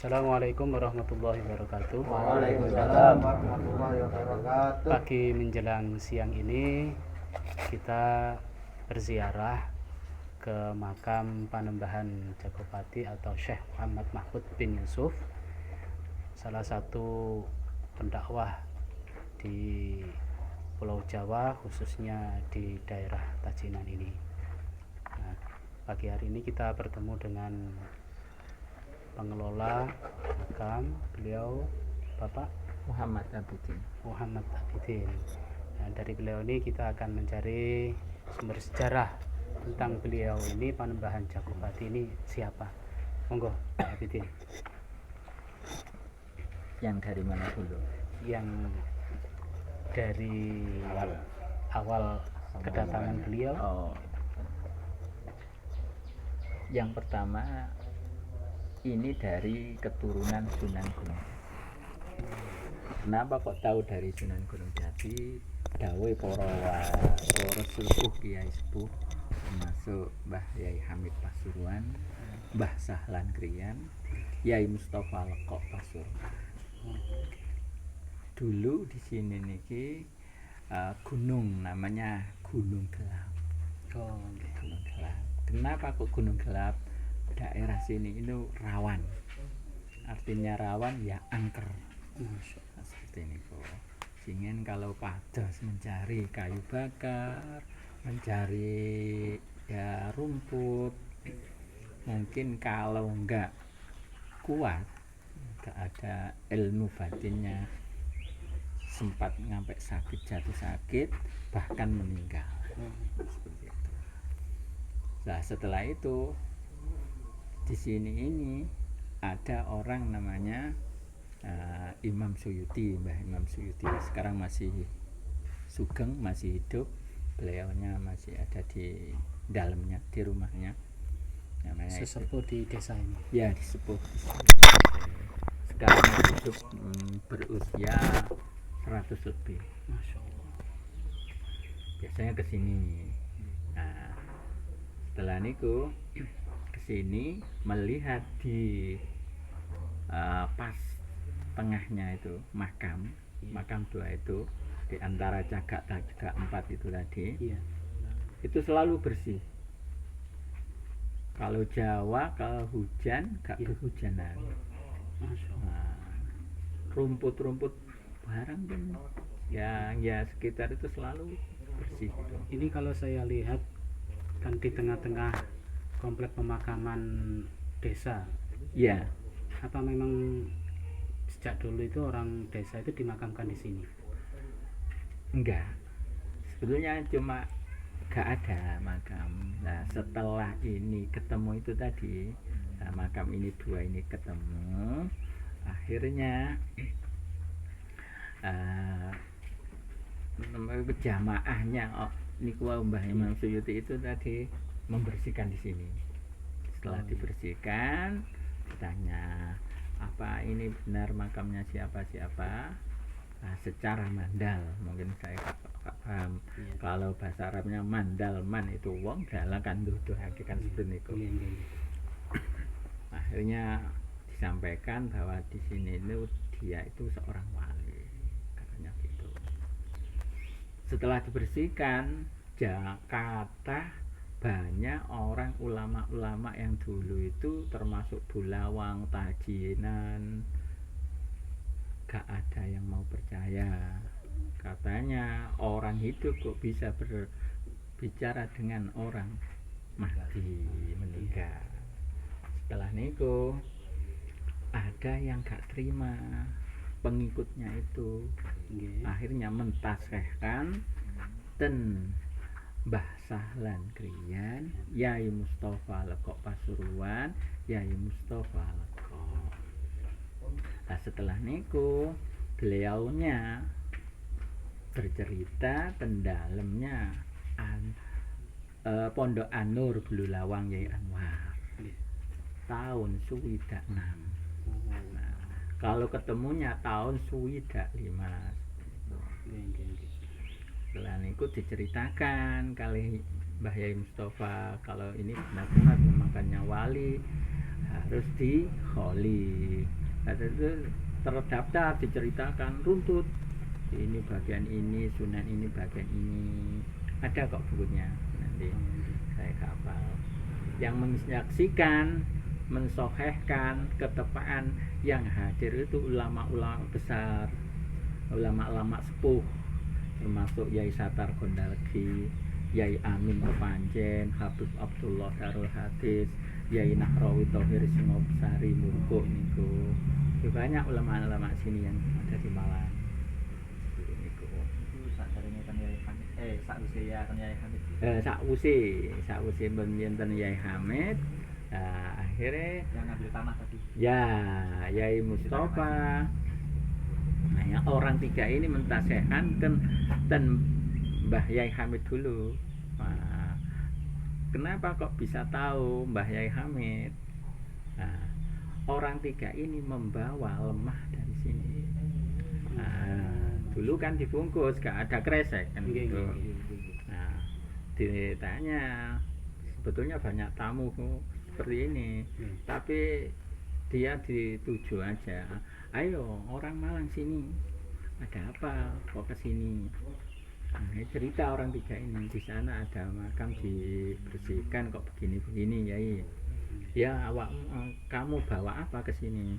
Assalamualaikum warahmatullahi wabarakatuh. Waalaikumsalam warahmatullahi wabarakatuh. Pagi menjelang siang ini kita berziarah ke makam Panembahan Jagopati atau Syekh Muhammad Mahfud bin Yusuf, salah satu pendakwah di Pulau Jawa, khususnya di daerah Tajinan ini. Nah, pagi hari ini kita bertemu dengan pengelola makam, beliau Bapak Muhammad Abidin. Nah, dari beliau ini kita akan mencari sumber sejarah tentang beliau ini, Panembahan Jagopati ini siapa. Monggo Pak Abidin. Yang dari mana dulu? Yang dari awal kedatangan beliau. Yang pertama, ini dari keturunan Sunan Gunung. Kenapa kok tahu dari Sunan Gunung Jati? Dawuh para sepuh kiai sepuh, termasuk Mbah Yai Hamid Pasuruan, Mbah Sahlan Kriyan, Yai Mustafa Lekok Pasuruan. Dulu di sini niki gunung namanya Gunung Gelap. Gunung Gelap. Kenapa kok Gunung Gelap? Daerah sini itu rawan. Artinya rawan ya angker. Seperti ini kok. Singen kalau padas mencari kayu bakar, mencari ya rumput, mungkin kalau enggak kuat, enggak ada ilmu batinnya, sempat sampai sakit, jatuh sakit, bahkan meninggal. Seperti itu. Nah, setelah itu di sini ini ada orang namanya Imam Suyuti, Mbah Imam Suyuti. Sekarang masih sugeng, masih hidup. Beliaunya masih ada di dalamnya, di rumahnya. Namanya Sesepuh di desa ini. Ya, disepuh. Sekarang hidup berusia 100 lebih. Masya Allah. Biasanya ke sini. Nah, setelah niku ke sini melihat di pas tengahnya itu makam dua itu, di antara cagak empat itu tadi, itu selalu bersih. Kalau Jawa kalau hujan gak kehujanan. Nah, rumput-rumput barang pun ya sekitar itu selalu bersih gitu. Ini kalau saya lihat kan di tengah-tengah komplek pemakaman desa. Ya. Apa memang sejak dulu itu orang desa itu dimakamkan di sini? Enggak. Sebetulnya cuma gak ada makam. Nah, setelah ini ketemu itu tadi, makam ini dua ini ketemu, akhirnya jamaahnya niku Mbah Imam Suyuti itu tadi membersihkan di sini. Setelah dibersihkan, ditanya apa ini benar makamnya siapa. Nah, secara mandal, mungkin saya gak paham. Kalau bahasa Arabnya mandal, man itu wong dalakan nuduhake kan seperti itu. Akhirnya disampaikan bahwa di sini itu dia itu seorang wali, katanya gitu. Setelah dibersihkan, Jakarta banyak orang ulama-ulama yang dulu itu termasuk Bulawang, Tajinan, gak ada yang mau percaya. Katanya orang hidup kok bisa berbicara dengan orang mati, meninggal. Setelah niku ada yang gak terima pengikutnya itu, akhirnya mentasehkan dan Mbah Sahlan Kriyan, Yai Mustafa Lekok Pasuruan, Yai Mustafa Lekok. Nah, setelah niku beliaunya bercerita dalamnya Pondok Anur Bululawang Yai Anwar tahun suwidak 6. Nah, kalau ketemunya tahun suwidak 5. Setelah niku diceritakan kali Mbah Yai Mustafa kalau ini benar-benar memakannya wali, harus dikholi. Nah, itu terdaftar, diceritakan runtut, ini bagian ini, sunan ini bagian ini, ada kok bukunya, nanti saya hafal. Yang menyaksikan, mensohehkan, ketepaan yang hadir itu ulama-ulama besar, ulama-ulama sepuh, termasuk Yai Satar Gondalgi, Yai Amin Kepanjen, Habib Abdullah Darul Hadis, Yai Nahrawi Thohir Singosari Murko niku. Banyak ulama-ulama sini yang ada di Malang. Niku. Itu sakjarene kan Yai Hamid. Sakwise ya kan Yai Hamid. Sakwise enten Yai Hamid. Akhirnya Yang ngambil tanah tadi. ya Yai Mustafa. Nah, yang orang tiga ini mentasehan dan Mbah Yai Hamid dulu. Nah, kenapa kok bisa tahu Mbah Yai Hamid? Nah, orang tiga ini membawa lemah dari sini. Nah, dulu kan dibungkus, gak ada kresek kan gitu. Nah, ditanya, sebetulnya banyak tamu seperti ini, tapi dia dituju aja. Ayo orang Malang sini, ada apa? Kok kesini? Nah, cerita orang tiga ini, di sana ada makam dibersihkan kok begini-begini Yai. Ya awak kamu bawa apa ke sini?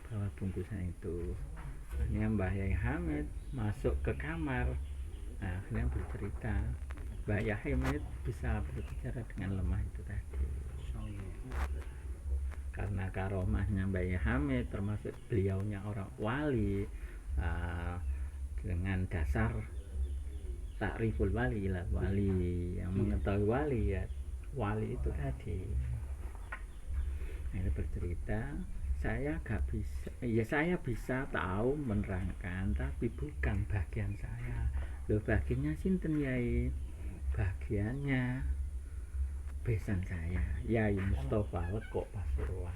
Bawa bungkusan itu. Akhirnya Mbah Yai Hamid masuk ke kamar. Nah, akhirnya bercerita. Mbah Yai Hamid bisa berbicara dengan lemah itu tadi. Karena karomahnya Mbah Yai Hamid, termasuk beliaunya orang wali, dengan dasar takriful wali lah, wali yang mengetahui wali ya, wali itu tadi. Ini bercerita, saya gak bisa, ya saya bisa tahu menerangkan, tapi bukan bagian saya. Loh, bagiannya sinten Yai? Bagiannya besan saya, Yai Mustafa Lekok Pasuruan.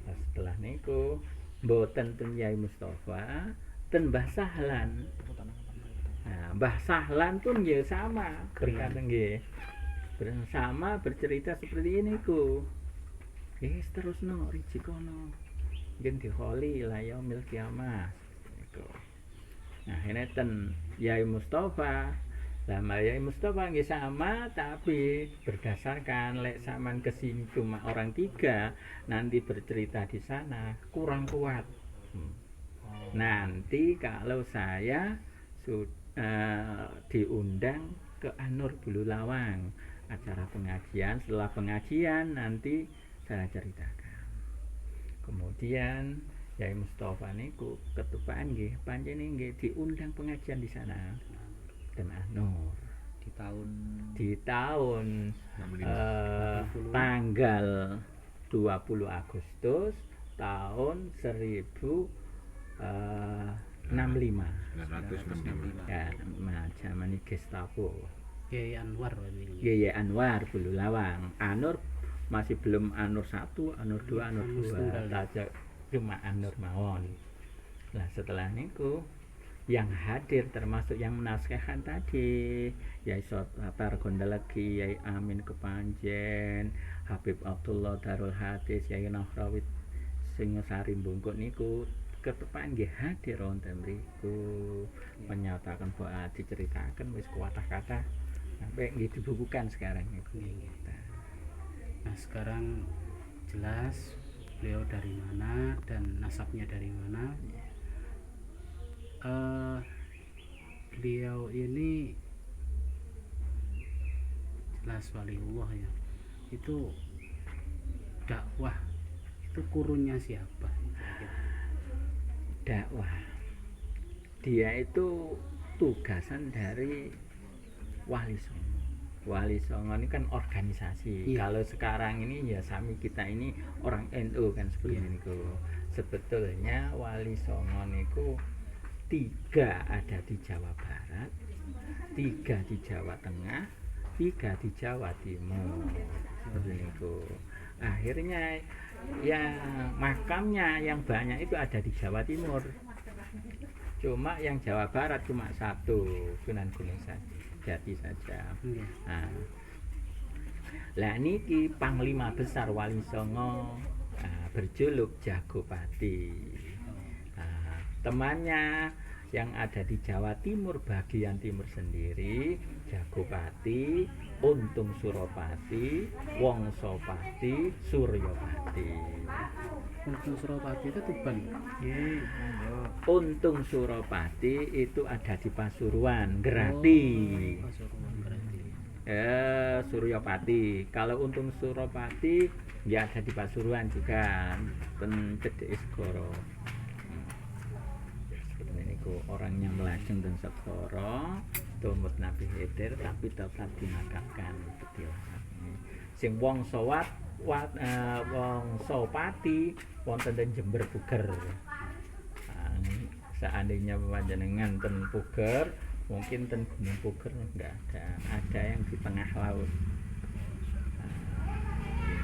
Nah, setelah niku mboten ten Yai Mustafa, ten Mbah Sahlan. Nah, Mbah Sahlan pun ya sama, berkata nggih. Bersama bercerita seperti ini ku. Terus no rijikono nggih dikholi ila yaumil kiamah niku. Nah, ini ten Yai Mustafa. Lah Yai Mustafa nggih sama, tapi berdasarkan lek saman kesini cuma orang tiga, nanti bercerita di sana kurang kuat. Nanti kalau saya diundang ke Anur Bulu Lawang, acara pengajian, setelah pengajian nanti saya ceritakan. Kemudian Yai Mustafa niku ketupaan nggih pancen nggih diundang pengajian di sana dan Anur di tahun tanggal 20 Agustus tahun 1065 ya, zaman Gestapo. Yai Anwar Yai Anwar Bulu Lawang. Anur masih belum Anur 1, Anur 2, Anur 2 saja, cuma Anur mawon. Nah, setelah niku yang hadir termasuk yang menaskahkan tadi Yai Satar Gondalgi, Yai Amin Kepanjen, Habib Abdullah Darul Hadis, Yai Nahrawi Singosari Bungkuk niku ketepaan nggih hadir wonten mriku, menyatakan bahwa diceritakan wis kuatah kata sampai nggih dibukukan sekarang niku. Nah, sekarang jelas beliau dari mana dan nasabnya dari mana. Beliau ini jelas waliullah ya. Itu dakwah itu kurunnya siapa? Dakwah dia itu tugasan dari Wali Songo. Wali Songo ini kan organisasi. Kalau sekarang ini ya sami kita ini orang NU kan seperti niku. Sebetulnya Wali Songo niku 3 ada di Jawa Barat, 3 di Jawa Tengah, 3 di Jawa Timur. Seperti niku. Akhirnya ya makamnya yang banyak itu ada di Jawa Timur. Cuma yang Jawa Barat cuma 1, Sunan Gunung Jati saja. Nah, Lah niki Panglima Besar Wali Songo berjuluk Jagopati. Temannya yang ada di Jawa Timur bagian timur sendiri Jagopati, Untung Suropati, Wongsopati, Suryopati. Untung Suropati itu Tuban. Untung Suropati itu ada di Pasuruan, Grati. Pasuruan berarti. Suryopati. Kalau Untung Suropati ya ada di Pasuruan juga, ten Cedek Segoro. Seperti niku orangnya melajeng dan segoro, tumut Nabi Khidir tapi tetap dimakamkan petilasan. Sing Wongsopati wonten ten Jember Puger. Seandainya panjenengan ten Puger, mungkin ten Gunung Puger enggak ada yang di tengah laut.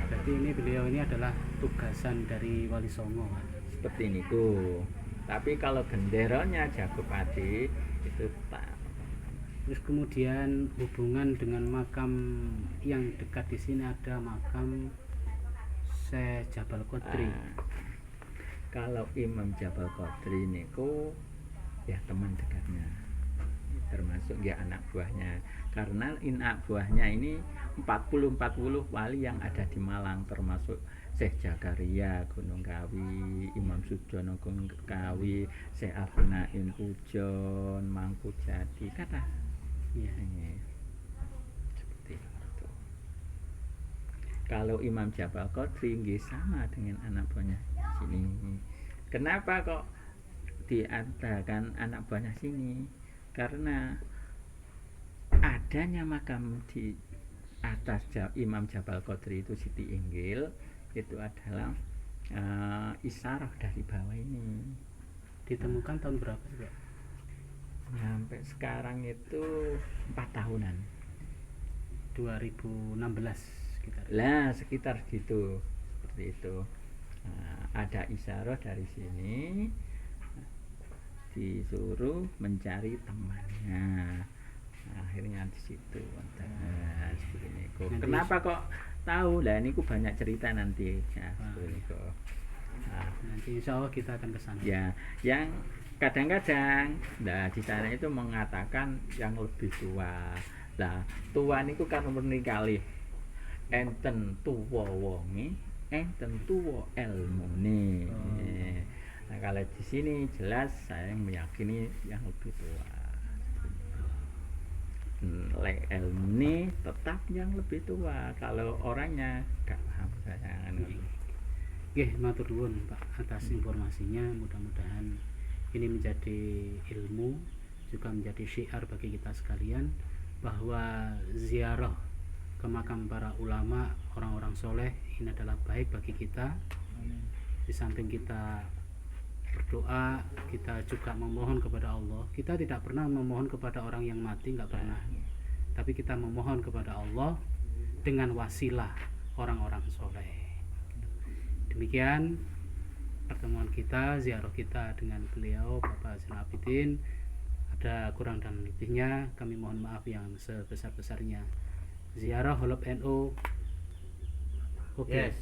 Berarti ini beliau ini adalah tugasan dari Wali Songo, Pak. Seperti niku. Tapi kalau genderanya Jagopati itu tak. Terus kemudian hubungan dengan makam yang dekat di sini ada makam Syekh Jabal Qadri. Kalau Imam Jabal Qadri niku ya teman dekatnya, termasuk ya anak buahnya. Karena anak buahnya ini 40 wali yang ada di Malang, termasuk Syekh Jakaria Gunung Kawi, Imam Sujono Gunung Kawi, Syekh Abdunaim Pujon, Mangkujadi kata. Iya. Seperti itu. Kalau Imam Jabal Qadri nggih sama dengan anak buahnya sini. Kenapa kok diadakan anak buahnya sini? Karena adanya makam di atas Imam Jabal Qadri itu Siti Inggil itu adalah isyarah dari bawah ini. Ditemukan tahun berapa sih, Pak? Sampai sekarang itu 4 tahunan. 2016 sekitar. Lah sekitar gitu, seperti itu. Ada isyarah dari sini, disuruh mencari temannya. Akhirnya di situ. Seperti ini. Kenapa kok tahu? Lah ini banyak cerita nanti. Ya, seperti ini kok. Nanti insya Allah kita akan ke sana. Ya, yang kadang-kadang nah di sana itu mengatakan yang lebih tua. Lah, tua niku kan murni kalih. Enten tuwa wonge, enten tuwa elmune. Nah, kalau di sini jelas saya meyakini yang lebih tua. Lek elmune tetap yang lebih tua. Kalau orangnya gak paham saya. Nggih, matur nuwun Pak atas informasinya. Mudah-mudahan ini menjadi ilmu, juga menjadi syiar bagi kita sekalian bahwa ziarah ke makam para ulama, orang-orang soleh ini adalah baik bagi kita. Di samping kita berdoa, kita juga memohon kepada Allah. Kita tidak pernah memohon kepada orang yang mati, nggak pernah. Tapi kita memohon kepada Allah dengan wasilah orang-orang soleh. Demikian pertemuan kita, ziarah kita dengan beliau Bapak Zainal Abidin. Ada kurang dan lebihnya kami mohon maaf yang sebesar-besarnya. Ziarah Holop NU. Oke. Yes.